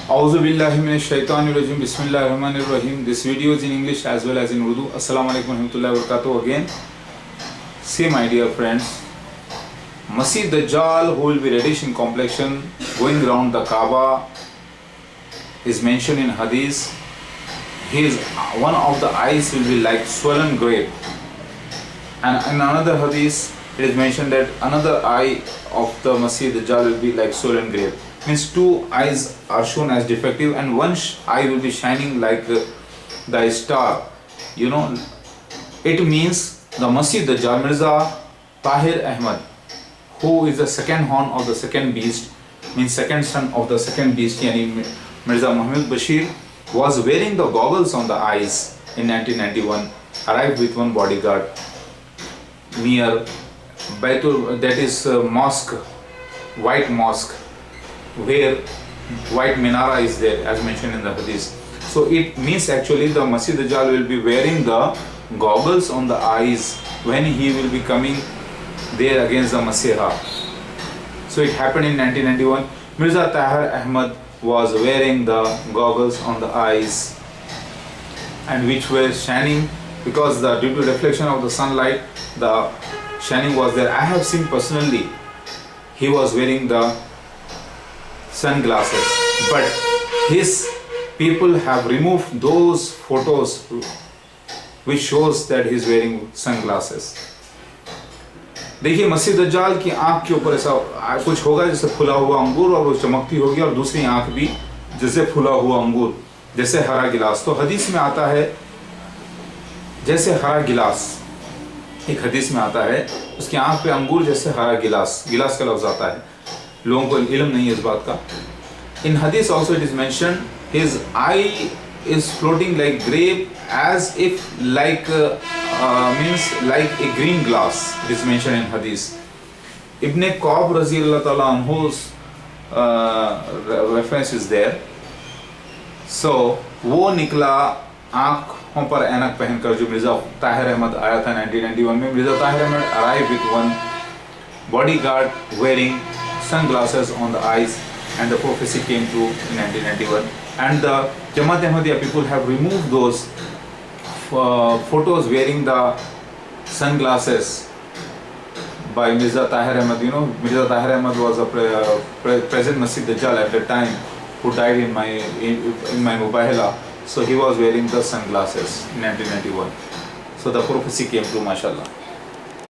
Auzubillahiminashaitanirrajim. Bismillahirrahmanirrahim. This video is in English as well as in Urdu. Assalamu alaikum warahmatullahi wabarakatuh. Again, see my dear friends, Masih Dajjal, who will be reddish in complexion, going around the Kaaba, is mentioned in Hadith. One of the eyes will be like swollen grape, and in another Hadith it is mentioned that another eye of the Masih Dajjal will be like swollen grape. Means two eyes are shown as defective and one eye will be shining like the star. It means the Masih Dajjal, Mirza Tahir Ahmad, who is the second horn of the second beast, means second son of the second beast, yani Mirza Muhammad Bashir, was wearing the goggles on the eyes in 1991, arrived with one bodyguard near Baitul, that is mosque, white mosque, where white minara is there as mentioned in the hadith. So it means actually the Masih Dajjal will be wearing the goggles on the eyes when he will be coming there against the Masihah. So it happened in 1991. Mirza Tahir Ahmad was wearing the goggles on the eyes, and which were shining because due to reflection of the sunlight, the shining was there. I have seen personally he was wearing the sunglasses, but his people have removed those photos which shows that he is wearing sunglasses. देखिए मसीह दज्जाल की आंख के ऊपर ऐसा कुछ होगा जैसे फुला हुआ अंगूर, और वो चमकती होगी, और दूसरी आंख भी जैसे फुला हुआ अंगूर, जैसे हरा गिलास. तो हदीस में आता है जैसे हरा गिलास, एक हदीस में आता है उसकी आंख पे अंगूर जैसे हरा गिलास, गिलास का लफ्ज आता है. लोगों को इल्म नहीं है इस बात का. इन हदीस also it is mention his I is floating like grape, as if like means like a green glass. It is mentioned in hadith. Ibn Qab Raziyallahu Ta'ala anhu's reference is there. So वो निकला आँखों पर ऐनक पहनकर, जो मिर्जा ताहिर अहमद आया था 1991 में. Mirza Tahir Ahmad arrived with one bodyguard wearing sunglasses on the eyes, and the prophecy came true in 1991. And the Jamaat Ahmadiyya people have removed those photos wearing the sunglasses by Mirza Tahir Ahmad. Mirza Tahir Ahmad was a present Masih Dajjal at the time, who died in my Mubahala. So he was wearing the sunglasses in 1991. So the prophecy came true, mashallah.